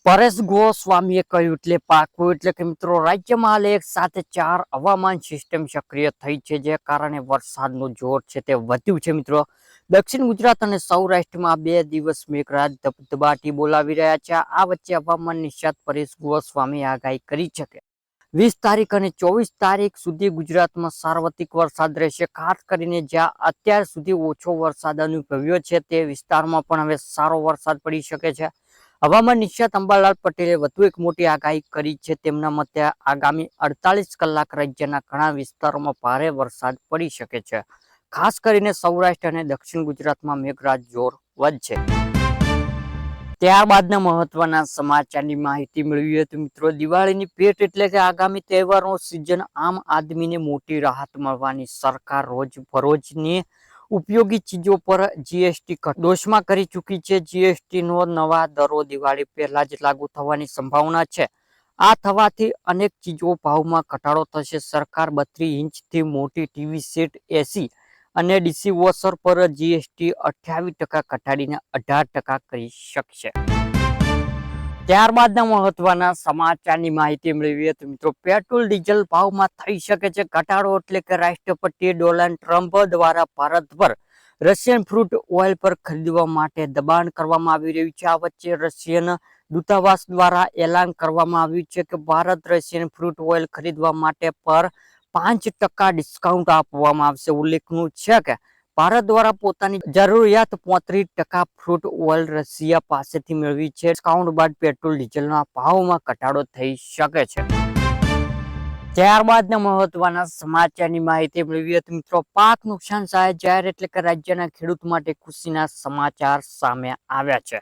પરેશ ગોસ્વામીએ કહ્યું એટલે પાકું એટલે કે મિત્રો રાજ્યમાં હાલ એક સાથે 4 હવામાન સિસ્ટમ સક્રિય થઈ છે, જે કારણે વરસાદનું જોર છે તે વધ્યું છે. મિત્રો દક્ષિણ ગુજરાત અને સૌરાષ્ટ્રમાં 2 દિવસ મેઘરાજ ધબધબાટી બોલાવી રહ્યા છે. આ વચ્ચે હવામાન નિષ્ણાત પરેશ ગોસ્વામીએ આગાહી કરી છે કે 20 તારીખ અને 24 તારીખ સુધી ગુજરાતમાં સાર્વત્રિક વરસાદ રહેશે. ખાસ કરીને જ્યાં અત્યાર સુધી ઓછો વરસાદ અનુભવ્યો છે તે વિસ્તારમાં પણ હવે સારો વરસાદ પડી શકે છે. હવામાન નિષ્ણાત અંબાલાલ પટેલે વધુ એક મોટી આગાહી કરી છે. તેમના મતે આગામી 48 કલાક રાજ્યના ઘણા વિસ્તારોમાં ભારે વરસાદ પડી શકે છે. ખાસ કરીને સૌરાષ્ટ્ર અને દક્ષિણ ગુજરાતમાં મેઘરાજ જોર વધશે. ત્યારબાદના મહત્વના સમાચારની માહિતી મેળવીએ તો મિત્રો દિવાળીની ભેટ એટલે કે આગામી તહેવારનો સિઝન, આમ આદમીને મોટી રાહત મળવાની સરકાર રોજબરોજની ઉપયોગી ચીજો પર જીએસટી ઘટડોશમાં કરી ચૂકી છે. જીએસટી નો નવા દરો દિવાળી પહેલા જ લાગુ થવાની સંભાવના છે. આ થવાથી અનેક ચીજો ભાવમાં ઘટાડો થશે. સરકાર 32 ઇંચથી મોટી ટીવી સેટ, એસી અને ડીસી વોશર પર જીએસટી 28% ઘટાડીને 18% કરી શકશે. ત્યારબાદના મહત્વના સમાચારની માહિતી મેળવીએ તો મિત્રો પેટ્રોલ ડીઝલ ભાવમાં થઈ શકે છે ઘટાડો એટલે કે રાષ્ટ્રપતિ ડોનાલ્ડ ટ્રમ્પ દ્વારા ભારત પર રશિયન ક્રૂડ ઓઇલ પર ખરીદવા માટે દબાણ કરવામાં આવી રહ્યું છે. આ વચ્ચે રશિયન દૂતાવાસ દ્વારા એલાન કરવામાં આવ્યું છે કે ભારત રશિયન ક્રૂડ ઓઇલ ખરીદવા માટે પર 5% ડિસ્કાઉન્ટ આપવામાં આવશે. ઉલ્લેખનીય છે કે ભારત દ્વારા પોતાની જરૂરિયાત 35% ક્રૂડ ઓઇલ રશિયા પાસેથી મેળવી છે. ડિસ્કાઉન્ટ બાદ પેટ્રોલ ડીઝલના ભાવમાં ઘટાડો થઈ શકે છે. ત્યારબાદના મહત્વના સમાચારની માહિતી મેળવીએ તો મિત્રો પાક નુકસાન સહાય જાહેર એટલે કે રાજ્યના ખેડૂત માટે ખુશીના સમાચાર સામે આવ્યા છે.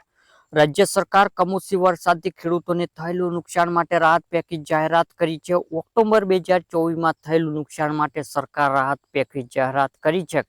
રાજ્ય સરકાર કમોસમી વરસાદથી ખેડૂતોને થયેલું નુકસાન માટે રાહત પેકેજ જાહેરાત કરી છે. ઓક્ટોબર 2024માં થયેલું નુકસાન માટે સરકાર રાહત પેકેજ જાહેરાત કરી છે,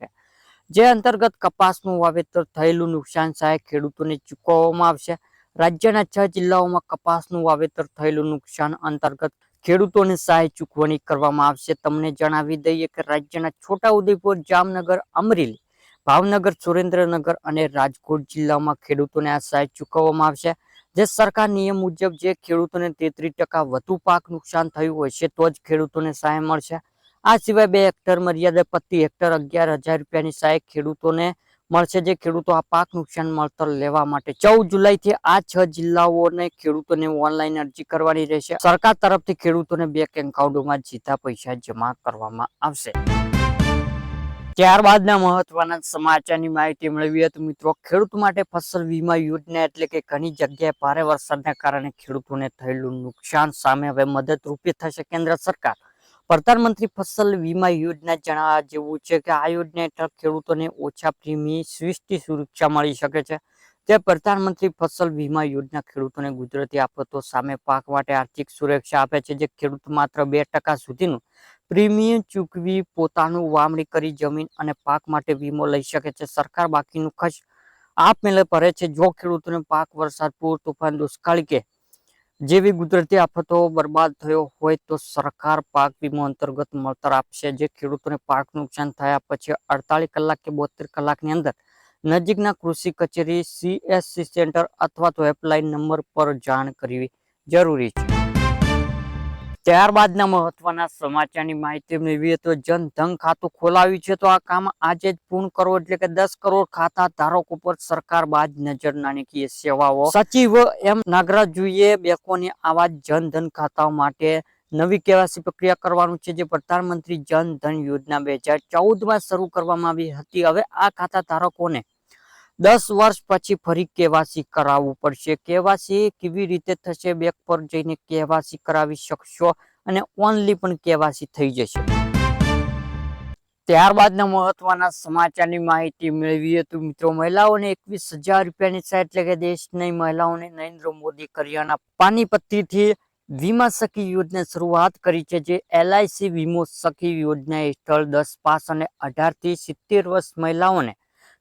જે અંતર્ગત કપાસનું વાવેતર થયેલું નુકસાન સહાય ખેડૂતોને ચૂકવવામાં આવશે. રાજ્યના 6 જિલ્લાઓમાં કપાસનું વાવેતર થયેલું નુકસાન અંતર્ગત ખેડૂતોને સહાય ચૂકવણી કરવામાં આવશે. તમને જણાવી દઈએ કે રાજ્યના છોટાઉદેપુર, જામનગર, અમરેલી, ભાવનગર, સુરેન્દ્રનગર અને રાજકોટ જિલ્લામાં ખેડૂતોને આ સહાય ચૂકવવામાં આવશે. જે સરકાર નિયમ મુજબ જે ખેડૂતોને 33% વધુ પાક નુકસાન થયું હોય છે તો જ ખેડૂતોને સહાય મળશે. આ સિવાય 2 હેક્ટર મર્યાદા પ્રતિ હેક્ટર 11,000 રૂપિયાની સહાય ખેડૂતોને મળશે. જે ખેડૂતો આ પાક નુકસાન વળતર લેવા માટે 14 જુલાઈથી આ 6 જિલ્લાઓને ખેડૂતોને ઓનલાઈન અરજી કરવાની રહેશે. સરકાર તરફથી ખેડૂતોને બેંક એકાઉન્ટમાં સીધા પૈસા જમા કરવામાં આવશે. ત્યારબાદના મહત્વના સમાચારની માહિતી મેળવીએ તો મિત્રો ખેડૂત માટે ફસલ વીમા યોજના એટલે કે ઘણી જગ્યાએ ભારે વરસાદના કારણે ખેડૂતોને થયેલું નુકસાન સામે હવે મદદરૂપી થશે કેન્દ્ર સરકાર. પ્રધાનમંત્રી ફસલ વીમા યોજના જણાવવા જેવું છે કે આ યોજના હેઠળ ખેડૂતોને ઓછા પ્રીમિયમ સ્વીષ્ટિ સુરક્ષા મળી શકે છે. તે પ્રધાનમંત્રી ફસલ વીમા યોજના ખેડૂતોને કુદરતી આફતો સામે પાક માટે આર્થિક સુરક્ષા આપે છે. જે ખેડૂત માત્ર 2% સુધીનું પ્રીમિયમ ચૂકવી પોતાનું વાવણી કરી જમીન અને પાક માટે વીમો લઈ શકે છે. સરકાર બાકીનું ખર્ચ આપમેળે ભરે છે. જો ખેડૂતોને પાક વરસાદ, પૂર, તોફાન, દુષ્કાળ કે જેવી કુદરતી આફતો બરબાદ થયો હોય તો સરકાર પાક વીમો અંતર્ગત વળતર આપશે. જે ખેડૂતોને પાક નુકસાન થયા પછી 48 કલાક કે 72 કલાકની અંદર નજીકના કૃષિ કચેરી, CSC સેન્ટર અથવા તો હેલ્પલાઇન નંબર પર જાણ કરવી જરૂરી છે. ત્યારબાદના મહત્વના સમાચારની માહિતી મેળવીએ તો જનધન ખાતું ખોલાવ્યું છે તો આ કામ આજે જ પૂર્ણ કરો એટલે કે 10 કરોડ ખાતા ધારકો પર સરકાર બાજ નજર. નાણાકીય સેવાઓ સચિવ એમ નાગરાજુએ બેંકોને આવા જનધન ખાતાઓ માટે નવી કેવાયસી પ્રક્રિયા કરવાનું છે. જે પ્રધાનમંત્રી જનધન યોજના 2014માં શરૂ કરવામાં આવી હતી. હવે આ ખાતા ધારકોને 10 વર્ષ પછી ફરી કેવાયસી કરાવવું પડશે. કેવાયસી કેવી રીતે થશે? બેંક પર જઈને કેવાયસી કરાવી શકશો અને ઓનલી પણ કેવાયસી થઈ જશે. ત્યારબાદના મહત્વના સમાચારની માહિતી મેળવીએ તો મિત્રો મહિલાઓને 21,000 રૂપિયાની સહાય એટલે કે દેશની મહિલાઓને નરેન્દ્ર મોદી કરિયાના પાનીપત્તીથી વીમા સખી યોજના શરૂઆત કરી છે. જે LIC વીમો સખી યોજના હેઠળ 10 પાસ અને 18 થી 70 વર્ષ મહિલાઓને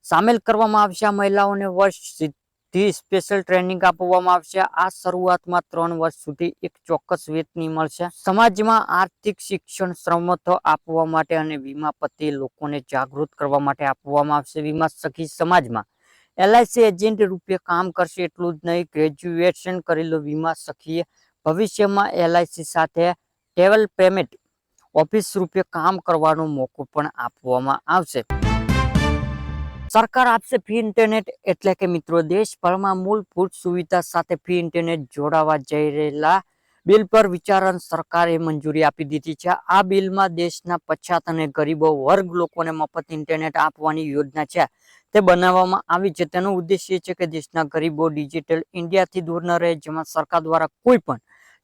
સામેલ કરવામાં આવશે. આ મહિલાઓને વર્ષ સુધી સ્પેશિયલ ટ્રેનિંગ આપવામાં આવશે. આ શરૂઆતમાં 3 વર્ષ સુધી એક ચોક્કસ વેતની મળશે. સમાજમાં આર્થિક શિક્ષણ શ્રમતો આપવા માટે અને વીમા પ્રત્યે લોકોને જાગૃત કરવા માટે આપવામાં આવશે. વીમા સખી સમાજમાં LIC એજન્ટ રૂપે કામ કરશે. એટલું જ નહીં, ગ્રેજ્યુએશન કરેલો વીમા સખીએ ભવિષ્યમાં LIC સાથે ડેવલપમેન્ટ ઓફિસ રૂપે કામ કરવાનો મોકો પણ આપવામાં આવશે. સરકાર આપશે ફ્રી ઇન્ટરનેટ, એટલે કે મિત્રો દેશભરમાં મૂળભૂત સુવિધા સાથે ફ્રી ઇન્ટરનેટ જોડાવા જઈ રહેલા બિલ પર વિચારણ સરકારે મંજૂરી આપી દીધી છે. આ બિલમાં દેશના પછાત અને ગરીબો વર્ગ લોકોને મફત ઇન્ટરનેટ આપવાની યોજના છે તે બનાવવામાં આવી છે. તેનો ઉદ્દેશ્ય એ છે કે દેશના ગરીબો ડિજિટલ ઇન્ડિયાથી દૂર ન રહે, જેમાં સરકાર દ્વારા કોઈ પણ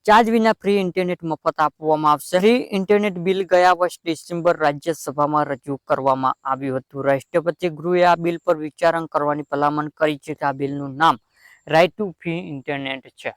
ચાર્જ વિના ફ્રી ઇન્ટરનેટ મફત આપવામાં આવશે. ફ્રી ઇન્ટરનેટ બિલ ગયા વર્ષ ડિસેમ્બર રાજ્યસભામાં રજૂ કરવામાં આવ્યું હતું. રાષ્ટ્રપતિ ગૃહે આ બિલ પર વિચારણ કરવાની ભલામણ કરી છે કે આ બિલનું નામ રાઇટ ટુ ફ્રી ઇન્ટરનેટ છે.